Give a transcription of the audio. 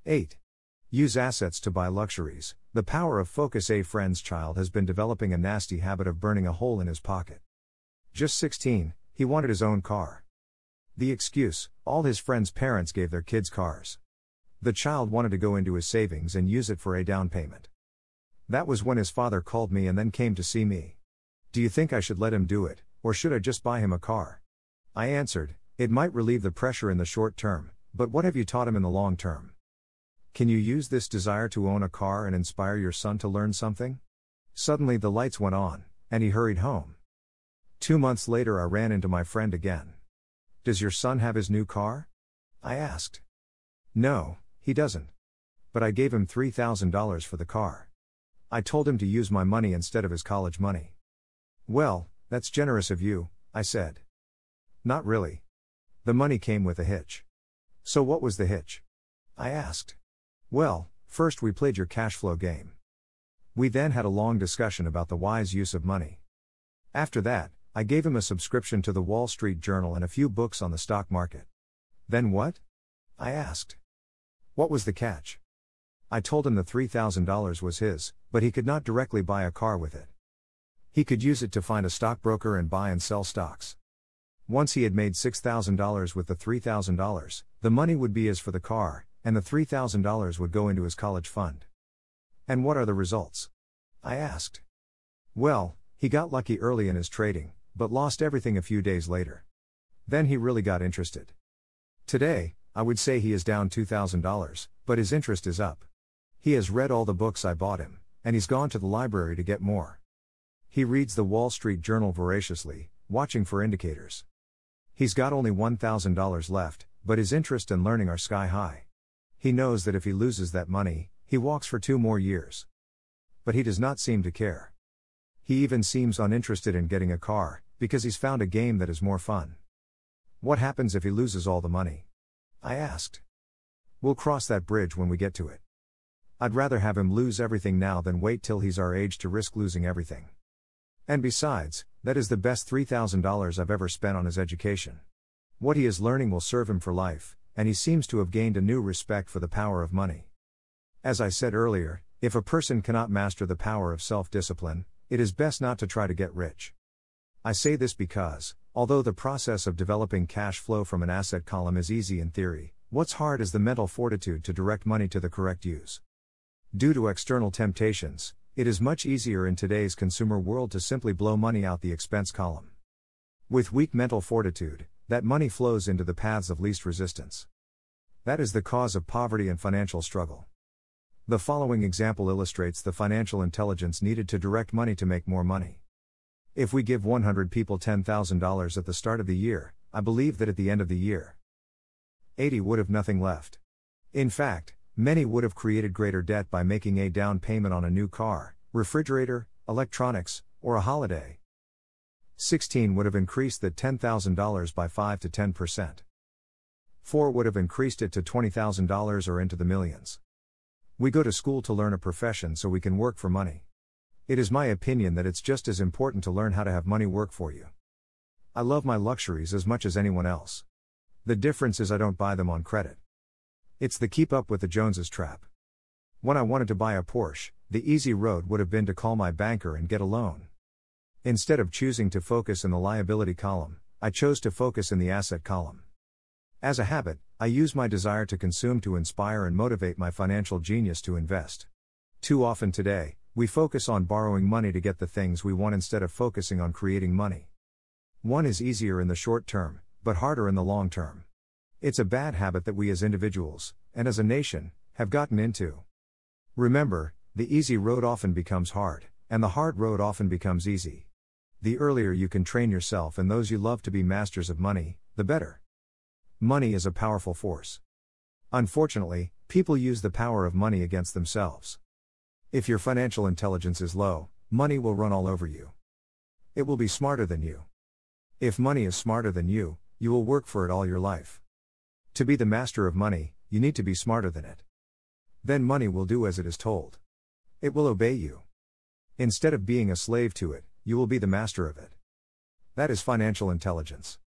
8. Use assets to buy luxuries. The power of focus. A friend's child has been developing a nasty habit of burning a hole in his pocket. Just 16, he wanted his own car. The excuse: all his friends' parents gave their kids cars. The child wanted to go into his savings and use it for a down payment. That was when his father called me and then came to see me. Do you think I should let him do it, or should I just buy him a car? I answered, it might relieve the pressure in the short term, but what have you taught him in the long term? Can you use this desire to own a car and inspire your son to learn something? Suddenly the lights went on, and he hurried home. 2 months later I ran into my friend again. Does your son have his new car? I asked. No, he doesn't. But I gave him $3,000 for the car. I told him to use my money instead of his college money. Well, that's generous of you, I said. Not really. The money came with a hitch. So what was the hitch? I asked. Well, first we played your cash flow game. We then had a long discussion about the wise use of money. After that, I gave him a subscription to the Wall Street Journal and a few books on the stock market. Then what? I asked. What was the catch? I told him the $3,000 was his, but he could not directly buy a car with it. He could use it to find a stockbroker and buy and sell stocks. Once he had made $6,000 with the $3,000, the money would be his for the car, and the $3,000 would go into his college fund. And what are the results? I asked. Well, he got lucky early in his trading, but lost everything a few days later. Then he really got interested. Today, I would say he is down $2,000, but his interest is up. He has read all the books I bought him, and he's gone to the library to get more. He reads the Wall Street Journal voraciously, watching for indicators. He's got only $1,000 left, but his interest and learning are sky high. He knows that if he loses that money, he walks for 2 more years. But he does not seem to care. He even seems uninterested in getting a car, because he's found a game that is more fun. What happens if he loses all the money? I asked. We'll cross that bridge when we get to it. I'd rather have him lose everything now than wait till he's our age to risk losing everything. And besides, that is the best $3,000 I've ever spent on his education. What he is learning will serve him for life, and he seems to have gained a new respect for the power of money. As I said earlier, if a person cannot master the power of self-discipline, it is best not to try to get rich. I say this because, although the process of developing cash flow from an asset column is easy in theory, what's hard is the mental fortitude to direct money to the correct use. Due to external temptations, it is much easier in today's consumer world to simply blow money out the expense column. With weak mental fortitude, that money flows into the paths of least resistance. That is the cause of poverty and financial struggle. The following example illustrates the financial intelligence needed to direct money to make more money. If we give 100 people $10,000 at the start of the year, I believe that at the end of the year, 80 would have nothing left. In fact, many would have created greater debt by making a down payment on a new car, refrigerator, electronics, or a holiday. 16 would have increased that $10,000 by 5 to 10%. 4 would have increased it to $20,000 or into the millions. We go to school to learn a profession so we can work for money. It is my opinion that it's just as important to learn how to have money work for you. I love my luxuries as much as anyone else. The difference is I don't buy them on credit. It's the keep up with the Joneses trap. When I wanted to buy a Porsche, the easy road would have been to call my banker and get a loan. Instead of choosing to focus in the liability column, I chose to focus in the asset column. As a habit, I use my desire to consume to inspire and motivate my financial genius to invest. Too often today, we focus on borrowing money to get the things we want instead of focusing on creating money. One is easier in the short term, but harder in the long term. It's a bad habit that we as individuals, and as a nation, have gotten into. Remember, the easy road often becomes hard, and the hard road often becomes easy. The earlier you can train yourself and those you love to be masters of money, the better. Money is a powerful force. Unfortunately, people use the power of money against themselves. If your financial intelligence is low, money will run all over you. It will be smarter than you. If money is smarter than you will work for it all your life. To be the master of money, you need to be smarter than it. Then money will do as it is told. It will obey you. Instead of being a slave to it, you will be the master of it. That is financial intelligence.